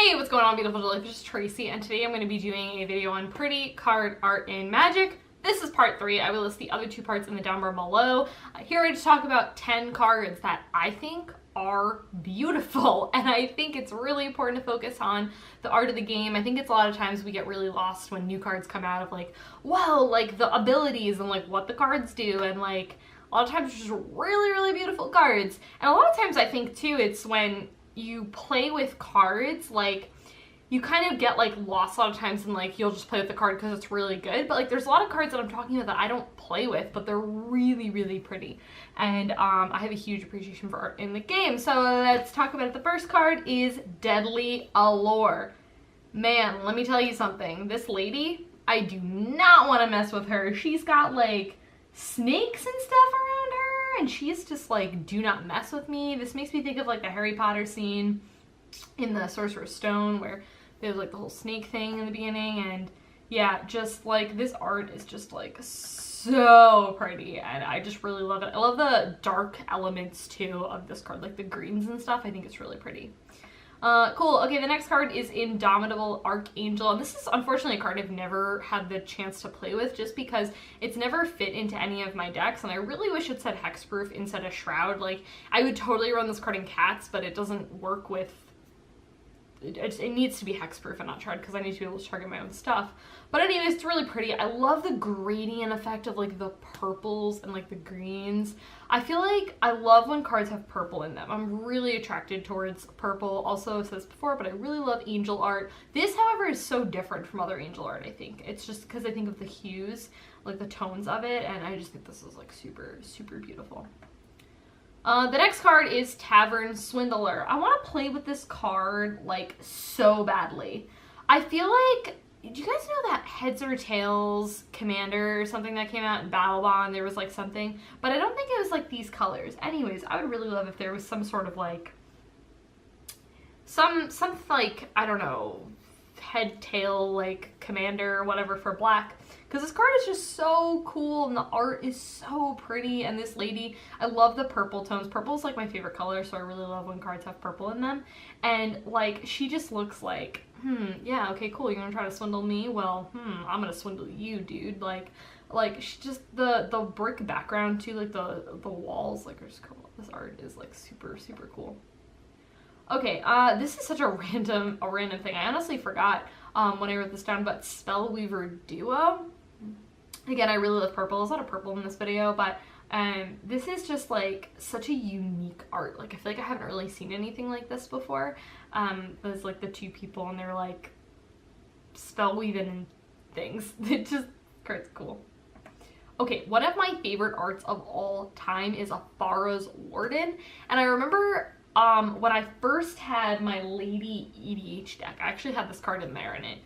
Hey, what's going on, beautiful Jellyfish? It's Tracy, and today I'm going to be doing a video on pretty card art in Magic. This is part 3. I will list the other 2 parts in the down bar below. Here I just talk about 10 cards that I think are beautiful, and I think it's really important to focus on the art of the game. I think it's a lot of times we get really lost when new cards come out of like, well, like the abilities and like what the cards do, and like a lot of times it's just really, really beautiful cards. And a lot of times I think too, it's when you play with cards, like you kind of get like lost a lot of times and like you'll just play with the card because it's really good, but like there's a lot of cards that I'm talking about that I don't play with, but they're really, really pretty, and I have a huge appreciation for art in the game. So let's talk about it. The first card is Deadly Allure. Man, let me tell you something, this lady, I do not want to mess with her. She's got like snakes and stuff around her, and she's just like, do not mess with me. This makes me think of like the Harry Potter scene in the Sorcerer's Stone where there's like the whole snake thing in the beginning, and yeah, just like this art is just like so pretty, and I just really love it. I love the dark elements too of this card, like the greens and stuff. I think it's really pretty. Cool. Okay, the next card is Indomitable Art Angel, and this is unfortunately a card I've never had the chance to play with just because it's never fit into any of my decks, and I really wish it said hexproof instead of shroud. Like, I would totally run this card in cats, but it doesn't work with... It needs to be hexproof and not shroud because I need to be able to target my own stuff. But anyways, it's really pretty. I love the gradient effect of like the purples and like the greens. I feel like I love when cards have purple in them. I'm really attracted towards purple. Also, I've said this before, but I really love angel art. This, however, is so different from other angel art, I think. It's just because I think of the hues, like the tones of it, and I just think this is like super, super beautiful. The next card is Tavern Swindler. I want to play with this card like so badly. I feel like, do you guys know that Heads or Tails Commander or something that came out in Battle Bond? There was like something, but I don't think it was like these colors. Anyways, I would really love if there was some sort of like, some like, I don't know, head tail like commander or whatever for black, because this card is just so cool and the art is so pretty. And this lady, I love the purple tones. Purple is like my favorite color, so I really love when cards have purple in them. And like, she just looks like, yeah, okay, cool, you're gonna try to swindle me? Well, I'm gonna swindle you, dude. Like she just, the brick background too, like the walls, like are just cool. This art is like super, super cool. Okay, this is such a random thing. I honestly forgot when I wrote this down, but Spellweaver Duo. Again, I really love purple. There's a lot of purple in this video, but this is just like such a unique art. Like, I feel like I haven't really seen anything like this before. There's like the 2 people and they're like spell weaving and things. It just, card's cool. Okay, one of my favorite arts of all time is a Faros Warden, and I remember when I first had my Lady EDH deck, I actually had this card in there, and it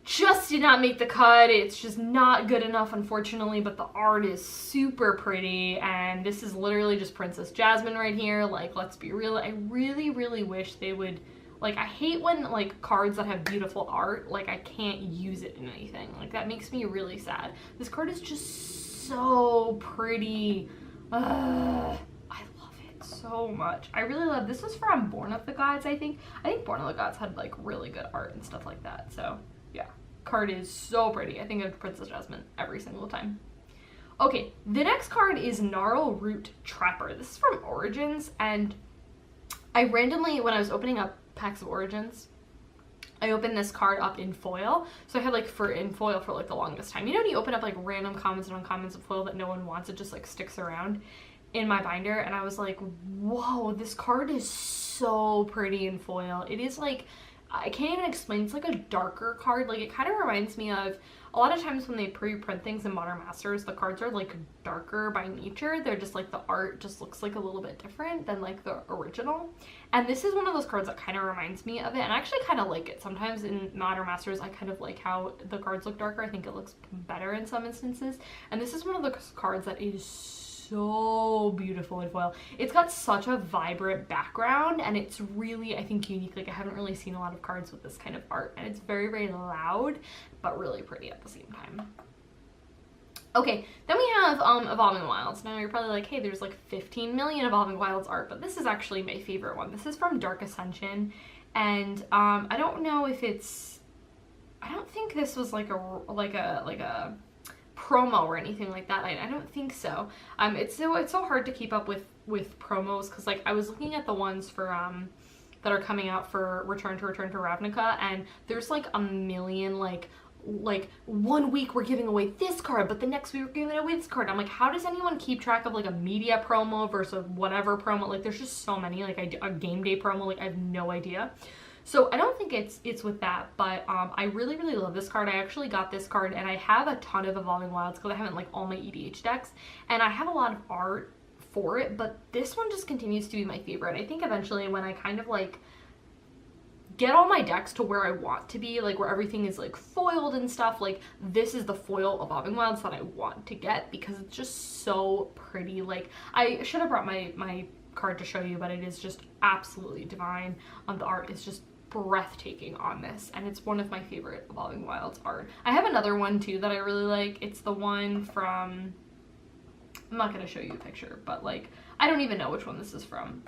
just did not make the cut. It's just not good enough, unfortunately, but the art is super pretty, and this is literally just Princess Jasmine right here. Like, let's be real, I really, really wish they would, like, I hate when, like, cards that have beautiful art, like, I can't use it in anything. Like, that makes me really sad. This card is just so pretty. So much. I really love this. Was from Born of the Gods, I think. I think Born of the Gods had like really good art and stuff like that. So yeah, card is so pretty. I think of Princess Jasmine every single time. Okay, the next card is Gnarlroot Trapper. This is from Origins, and I randomly, when I was opening up packs of Origins, I opened this card up in foil. So I had like in foil for like the longest time. You know when you open up like random commons and uncommons of foil that no one wants, it just like sticks around in my binder, and I was like, whoa, this card is so pretty in foil. It is like, I can't even explain, it's like a darker card. Like, it kind of reminds me of, a lot of times when they pre-print things in Modern Masters, the cards are like darker by nature. They're just like, the art just looks like a little bit different than like the original. And this is one of those cards that kind of reminds me of it, and I actually kind of like it. Sometimes in Modern Masters, I kind of like how the cards look darker. I think it looks better in some instances. And this is one of the cards that is so beautiful in foil. It's got such a vibrant background, and it's really, I think, unique. Like, I haven't really seen a lot of cards with this kind of art, and it's very, very loud, but really pretty at the same time. Okay, then we have Evolving Wilds. Now you're probably like, hey, there's like 15 million Evolving Wilds art, but this is actually my favorite one. This is from Dark Ascension, And I don't know if it's, I don't think this was like a promo or anything like that. I don't think so. It's so hard to keep up with promos, because like I was looking at the ones for that are coming out for Return to Ravnica, and there's like a million like 1 week we're giving away this card, but the next week we're giving away this card. I'm like, how does anyone keep track of like a media promo versus whatever promo? Like there's just so many, like a game day promo, like I have no idea. So I don't think it's with that, but I really love this card. I actually got this card, and I have a ton of Evolving Wilds because I have it in like all my EDH decks, and I have a lot of art for it, but this one just continues to be my favorite. I think eventually when I kind of like get all my decks to where I want to be, like where everything is like foiled and stuff, like this is the foil Evolving Wilds that I want to get, because it's just so pretty. Like I should have brought my card to show you, but it is just absolutely divine. The art is just breathtaking on this, and it's one of my favorite Evolving Wilds art. I have another one too that I really like. It's the one from, I'm not going to show you a picture, but like I don't even know which one this is from.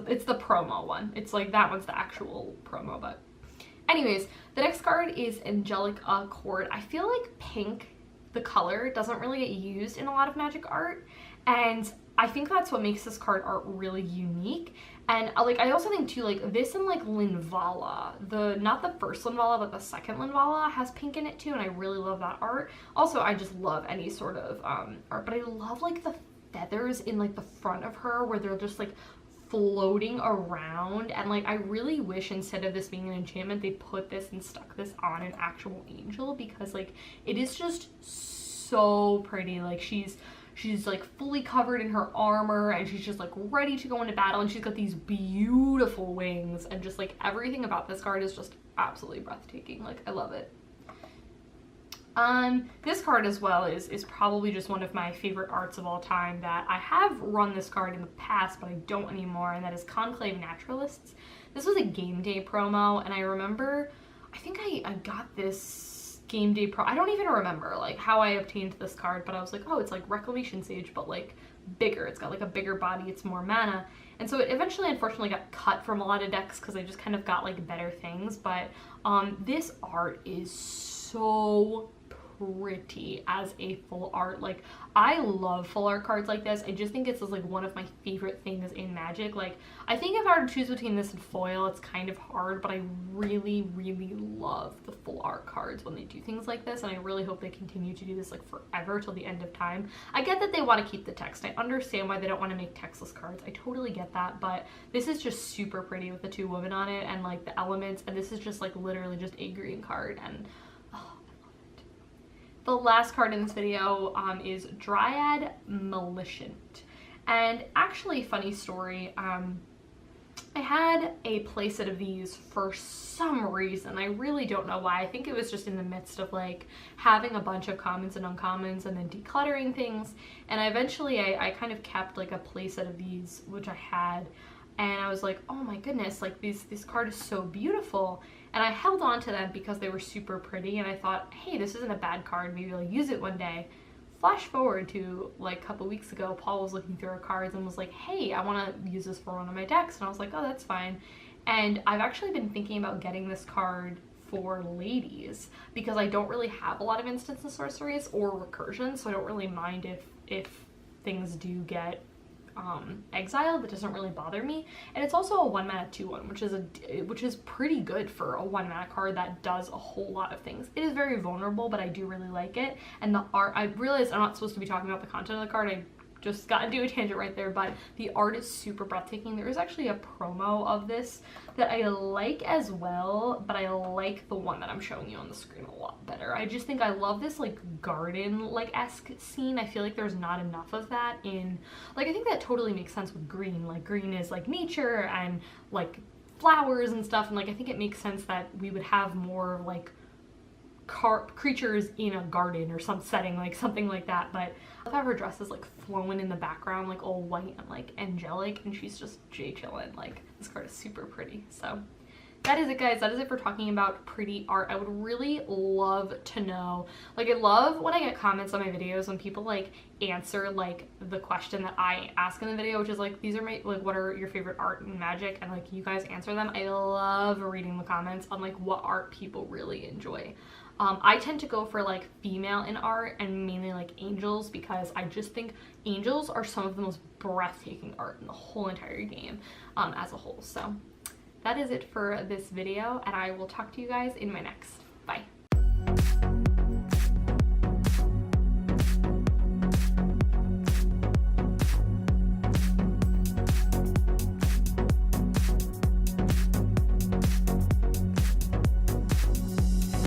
It's the promo one. It's like that one's the actual promo, but anyways, the next card is Angelic Accord. I feel like pink, the color, doesn't really get used in a lot of Magic art, and I think that's what makes this card art really unique. And like I also think too, like this and like Linvala, not the first Linvala but the second Linvala has pink in it too, and I really love that art. Also, I just love any sort of art, but I love like the feathers in like the front of her where they're just like floating around, and like I really wish instead of this being an enchantment they put this and stuck this on an actual angel, because like it is just so pretty. Like she's like fully covered in her armor, and she's just like ready to go into battle, and she's got these beautiful wings, and just like everything about this card is just absolutely breathtaking. Like I love it. This card as well is probably just one of my favorite arts of all time. That I have run this card in the past, but I don't anymore, and that is Conclave Naturalists. This was a game day promo, and I remember, I think I got this game day I don't even remember like how I obtained this card, but I was like, oh, it's like Reclamation Sage, but like bigger. It's got like a bigger body, it's more mana. And so it eventually unfortunately got cut from a lot of decks because I just kind of got like better things. But this art is so pretty as a full art. Like I love full art cards like this. I just think it's like one of my favorite things in Magic. Like I think if I were to choose between this and foil, it's kind of hard, but I really love the full art cards when they do things like this, and I really hope they continue to do this like forever till the end of time. I get that they want to keep the text. I understand why they don't want to make textless cards. I totally get that, but this is just super pretty with the two women on it and like the elements, and this is just like literally just a green card, and the last card in this video is Dryad Millitant. And actually, funny story, I had a playset of these for some reason. I really don't know why. I think it was just in the midst of like having a bunch of commons and uncommons and then decluttering things. And I kind of kept like a playset of these, which I had. And I was like, oh my goodness, like this card is so beautiful. And I held on to them because they were super pretty, and I thought, hey, this isn't a bad card, maybe I'll use it one day. Flash forward to like a couple weeks ago, Paul was looking through our cards and was like, hey, I want to use this for one of my decks. And I was like, oh, that's fine. And I've actually been thinking about getting this card for ladies because I don't really have a lot of instants and sorceries or recursion, so I don't really mind if things do get exiled. That doesn't really bother me. And it's also a 1-mana 2/1, which is pretty good for a 1-mana card that does a whole lot of things. It is very vulnerable, but I do really like it. And the art, I realized I'm not supposed to be talking about the content of the card. I just got into a tangent right there, but the art is super breathtaking. There is actually a promo of this that I like as well, but I like the one that I'm showing you on the screen a lot better. I just think I love this like garden like esque scene. I feel like there's not enough of that in, like, I think that totally makes sense with green. Like green is like nature and like flowers and stuff, and like I think it makes sense that we would have more like creatures in a garden or some setting, like something like that. But I love how her dress is like flowing in the background, like all white and like angelic, and she's just chillin'. Like this card is super pretty. So that is it, guys. That is it for talking about pretty art. I would really love to know, like, I love when I get comments on my videos when people like answer like the question that I ask in the video, which is like, these are my, like, what are your favorite art and magic, and like you guys answer them. I love reading the comments on like what art people really enjoy. I tend to go for like female in art and mainly like angels, because I just think angels are some of the most breathtaking art in the whole entire game as a whole. So that is it for this video, and I will talk to you guys in my next. Bye.